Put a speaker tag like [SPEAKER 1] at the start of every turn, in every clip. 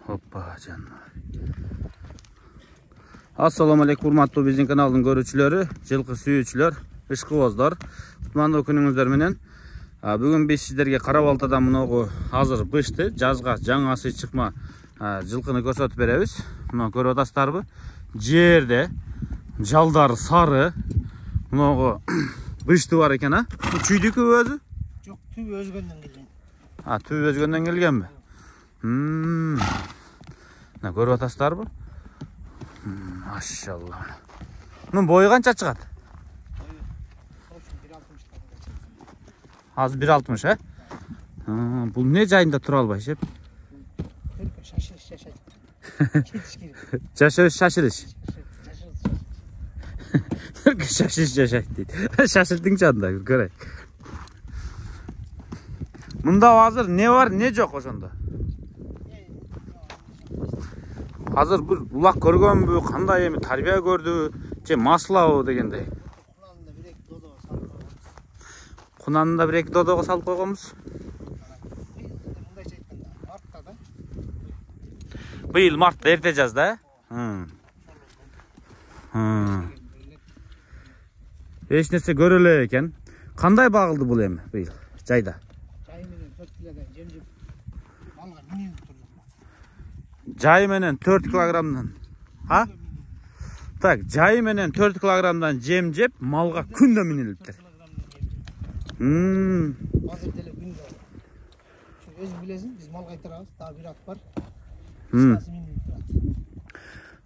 [SPEAKER 1] Hoppa canlar. Assalamu alaikum hurmatlı bizning kanalın görücüleri, жылқы сүйүүчүлөр, ышкыбоздар. Кутмандуу күнүңүздөр менен. Бүгүн биз сиздерге Кара-Балтадан мынагу азыр бышты, жазга жаңасы чыкма жылкыны көрсөтүп беребиз. Мына көрүп атасыздарбы? Жерде жалдар сары мынагу бышты бар экен, а? Чүйдүкү өзү?
[SPEAKER 2] Жок, түбү өзгөндөн келген.
[SPEAKER 1] Түбү өзгөндөн келгенби? Мына көрүп атасыздарбы? Maşallah. Bunun boyu kança çıkat? Az 1.60 he? Bu ne cayında turalbay şep? Şaşırış şaşırış. Şaşırış şaşırış değil. Şaşırttın canında göre. Bunda hazır ne var ne yok o sonda? Hazır bu bulak көргөнбү, кандай эми тарбия көрдү, же маслабы дегендей. Кунанында бир эки додого салып койгонбуз. Быйыл мартта эрте жазда, эч нерсе көрө эле экен. Кандай багылды бул эми быйыл жайда?
[SPEAKER 2] Жай менен 4 килодан жем-жеп малга минип турду.
[SPEAKER 1] Jay menen 4 kilogramdan. Ha? Tak, jay menen 4 kilogramdan jem jep malga күндө минилиптир.
[SPEAKER 2] Азыр деле күндө. Çünkü өзүң билесиң, биз мал кайтарабыз, дагы бир ат бар.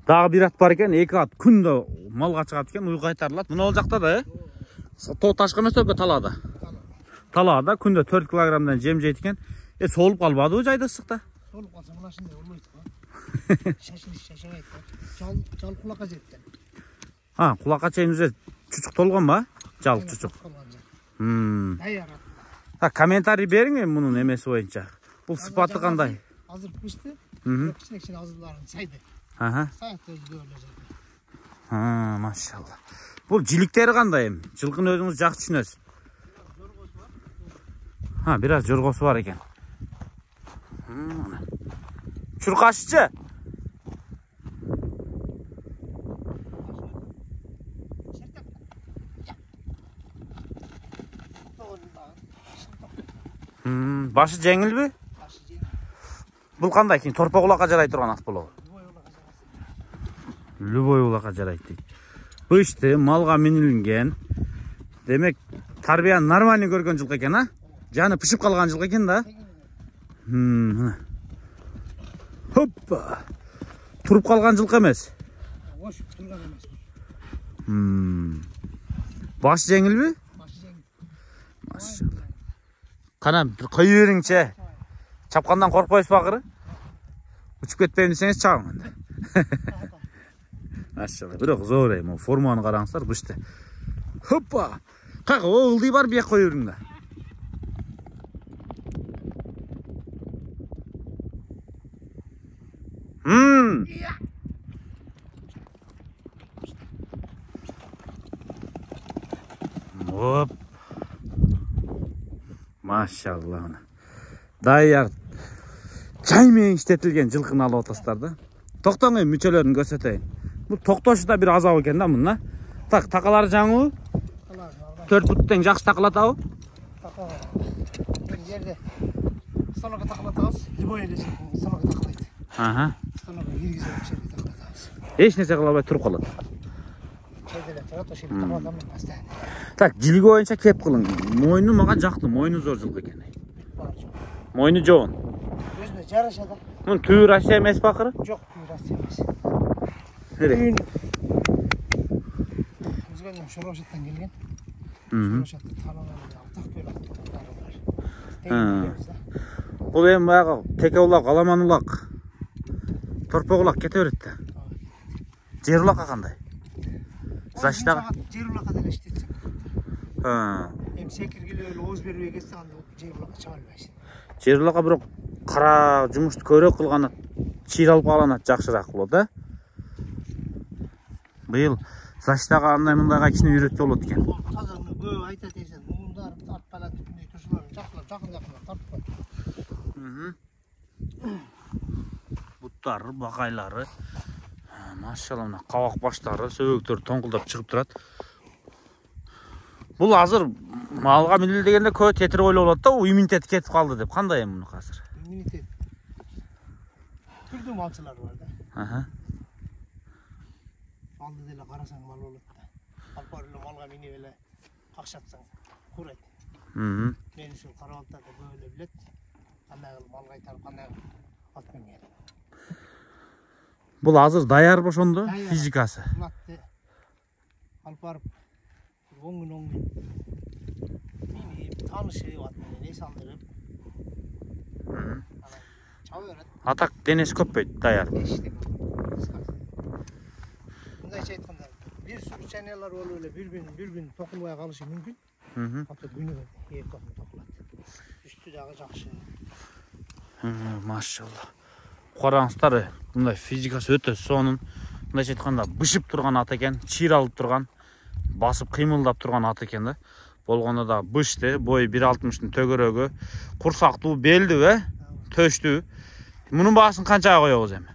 [SPEAKER 1] Дагы бир ат бар экен, 2 ат күндө малга чыгат экен, уй кайтарылат. Мына ол жакта да, тоо ташкы эмес өкө талаада. Талаада күндө 4 kilogramдан жем жейт экен. Солуп калбадыбы жайда ысыкта?
[SPEAKER 2] Солуп калса мына ушундай болбойт го. Шашылыш шашабайт го. Жал кулакка жеткен.
[SPEAKER 1] Кулакка чейин уже чучук толгон ба? Жал чучук.
[SPEAKER 2] Даяр.
[SPEAKER 1] Комментарий бериң эми мунун эмеси боюнча. Бул сыпаты кандай?
[SPEAKER 2] Азыр пышты. Кичине азырларын сайды. Саят өзү эле.
[SPEAKER 1] Машалла. Бул жиликтери кандай эми? Жылкыны өзүңүз жакшы түшүнөсүз. Бир аз жоргосу бар экен. Çurkaşçı. Başı жеңил би? Бул кандай кийин торпа кулакка жарай турган ат болобу? Любой улакка жарайт дейт. Бышты малга минилген. Демек тарбияны нормально көргөн жылкы экен, а? Жаны пышып калган жылкы экен да. Hoppa. Turup kalgan жылкы эмес.
[SPEAKER 2] Ош турган эмес.
[SPEAKER 1] Баш жеңилби?
[SPEAKER 2] Баш жеңил.
[SPEAKER 1] Машалла. Кана бир кое бериңчи. Чапкандан коркпойсуз акыры? Учуп кетпейм десеңиз чагым анда. Машалла. Бирок зор эми форманы караңыздар, бышты. Hoppa. Кага ылдый бар бияк кое бериң да. Hop. Maşallah. Dayar. Çay менен иштетилген жылкыны алып атасыздар да. Токтоң эми мүчөлөрүн көрсөтөйүн. Бул токтошу да бир азап экен да мына. Так, такалары жаңыбы? 4 фут тең жакшы такалатабы?
[SPEAKER 2] Такала. Бир жерде столга такалатабыз. Любой эле столга такалайт. Столга киргизип жерге такалатабыз.
[SPEAKER 1] Эч нерсе кыла албай туруп калат. Так, жилиги боюнча кеп кылың. Мойну мага жакты, мойну зор жылкы экен. Мойну жоон.
[SPEAKER 2] Өзүнө жараша да.
[SPEAKER 1] Мун түбү Россия эмес ба акыры?
[SPEAKER 2] Жок, түбү Россия эмес. Өзгөнүн Шорошаттан келген. Шорошатты таланып алтак бөлөп.
[SPEAKER 1] Бул эми баягы теке улак, аламан улак, торпо улак кете берет да. Жер улакка кандай? Заштага
[SPEAKER 2] жер улакка деле иштетсек. Эми секиргиле ооз бербей кетсе анда жер улакка чыга албайсың.
[SPEAKER 1] Жер улакка бирок кара жумушту көрөк кылган чийир алып калган жакшыраак болот, да? Быйыл заштага андай мындайга кичине үйрөтсө болот экен.
[SPEAKER 2] Тазаны көп айтат эсен, муундар артпалат бүтүндөй турсулар, жакын тартып.
[SPEAKER 1] Bu Буттары, бақайлары. Машалла, мына қабақ баштары, сөбектері тоңқылдап шығып тұрады. Бұл азыр малға мінілді дегенде көй тетір ойлы болады да, иммунитеті кетіп қалды деп. Қандай мұны қазір?
[SPEAKER 2] Иммунитет. Түрді малшылар бар да. Алды деле қарасаң мал болады да. Алпарылы малға міне беле қақшатсаң құрайды. Мен үшін қарауаттарды бөлі білет. Қандай қыл мал қайтарып, қандай қыл атпен келіп.
[SPEAKER 1] Бұл азыр даяр ба шонды физикасы?
[SPEAKER 2] Бұлатты алпарып, оңын мені танышы атмен не салдырып. Чау өрет.
[SPEAKER 1] Атақ денесі көп бейді даяр?
[SPEAKER 2] Бұндайша айтқанда, bir sürü çaneler oluyor, bir gün tokulmaya kalışı mümkün. Hatta günü yer tokumu tokulat. Üstü dağı жақшы.
[SPEAKER 1] Maşallah. Қараңыздар, бұндай физикасы өте соның. Бұндайша айтқанда, бышып тұрған ат екен, чир алып тұрған, басып қимылдап тұрған ат екен да. Болғанда да бышты, бойы 1.60-тың төгірегі, құрсақту, белді, төшті. Мұның басын қаншаға қояғыз әмі?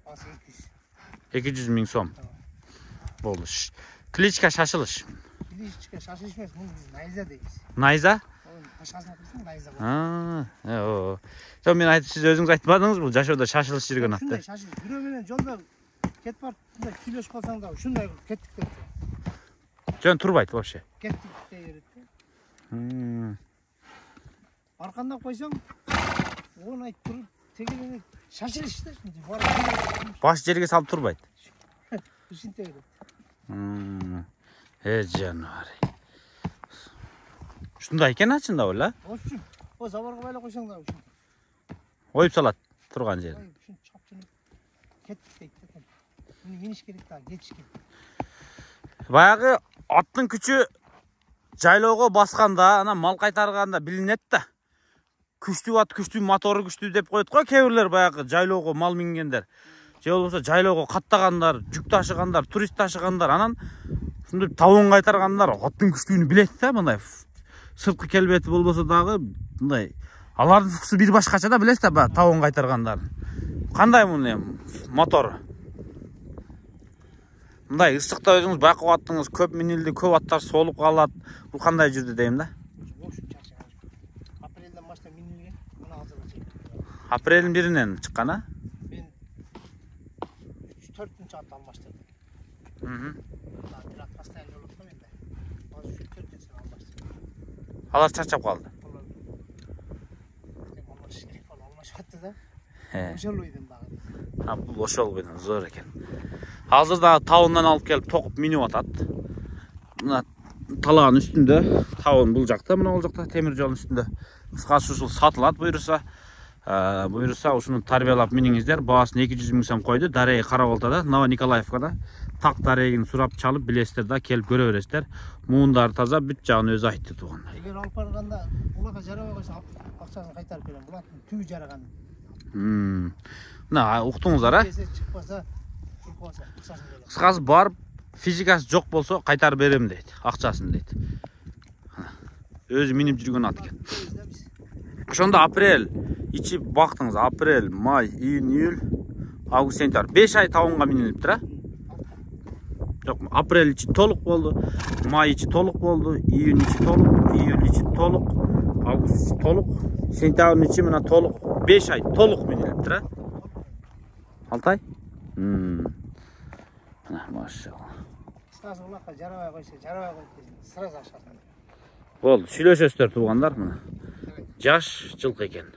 [SPEAKER 2] Bası
[SPEAKER 1] 200 000 сом. Болды. Кличка шашылыш.
[SPEAKER 2] Кличка шашылыш емес, мұны біз найза дейміз.
[SPEAKER 1] Найза?
[SPEAKER 2] Шашасына кірсің найза болады.
[SPEAKER 1] Жоқ, мен айтып, сіз өзіңіз айтпадыңыз бұл жашауда шашылыш жүрген атты.
[SPEAKER 2] Шындай шашылыш. Біреуменен жолда кет бар, күйлеш қалсаң да, шындай кеттік деп.
[SPEAKER 1] Жөн тұрбайды вообще.
[SPEAKER 2] Кеттік деп ереді. Арқанда қойсаң, оны айтып тұрып, тегелене шашылыш та.
[SPEAKER 1] Баш жерге салып тұрбайды.
[SPEAKER 2] Үшінте ереді.
[SPEAKER 1] Жануар. Шында екен ачында ол, а?
[SPEAKER 2] Үшін. О, забарға байлап қойсаң да үшін.
[SPEAKER 1] Ойып салады тұрған жерін.
[SPEAKER 2] Үшін чапчынып кеттік дейді. Мені меніш керек та, кетіш керек.
[SPEAKER 1] Баяғы аттың күші жайлауға басқанда, мал қайтарғанда білінеді да. Күшті ат, күшті моторы күшті деп қойды қой кейбірлер баяғы жайлауға мал мінгендер. Же болса жайлауға қаттағандар, жүк ташығандар, турист ташығандар, анан сондай тауын қайтарғандар аттың күштігін біледі да, мындай сыртқы келбеті болбаса дағы, мындай алардың фуксы бір башқаша да білесіз да, тауын қайтарғандар. Қандай мұны мотор? Мындай ыстықта өзіңіз байқау аттыңыз, көп минилді, көп аттар солып қалады. Бұл қандай жүрді деймін да?
[SPEAKER 2] Апрельден башта минилген, мұны азырға чек.
[SPEAKER 1] Апрельдің бірінен шыққан, а?
[SPEAKER 2] Мен 3-4-тінші атты алмаштырдым. Бірақ постоянно болып та менде. Аз 3-4-тінші алмаштырдым.
[SPEAKER 1] Алар чарчап қалды.
[SPEAKER 2] Алмаш керек бол, алмаш атты да. Ошол ойдым дағы.
[SPEAKER 1] Бұл ошол ойдан зор екен. Hazırda tavundan alıp gelip tokup minip atады. Mına talağın üstünde tavun bulacakta, mına olacakta temir yolun üstünde. Kıskası uşul satılады buyursa. Buyursa uşunu tarbiyalap miningizler. Bağasını 200 000 сом koydu. Dareyi Karavolta'da, Nova Nikolaevka'da. Tak dareyini surap çalıp bilesizler da kelip göre veresizler. Muğunдар таза, büt жағын өзі айтты туғанда.
[SPEAKER 2] Егер алып барғанда бұлаға жарабай қойса ақшасын қайтарып берем. Бұлақтың түйі жараған.
[SPEAKER 1] Мына ұқтыңыздар, а?
[SPEAKER 2] Шықпаса
[SPEAKER 1] Қысқасы барып, физикасы жоқ болса қайтар берем дейді, ақшасын дейді. Өзі миніп жүрген ат екен. Ошонда апрель, içi бақтыңыз, апрель, май, июнь, июль, август, сентябрь. 5 ай тауынға миниліп тұр, а? Жоқ, апрель içi толық болды, май içi толық болды, июнь içi толық, июль içi толық, август içi толық, сентябрь içi мына толық, 5 ай толық миниліп тұр, а? 6 ай? Maşallah.
[SPEAKER 2] Қысқасы бұлаққа жарабай қойса, жарабай қойса, сразу ашасың.
[SPEAKER 1] Болды, сүйлөшөсүздөр туғандар мына. Жаш жылқы екен.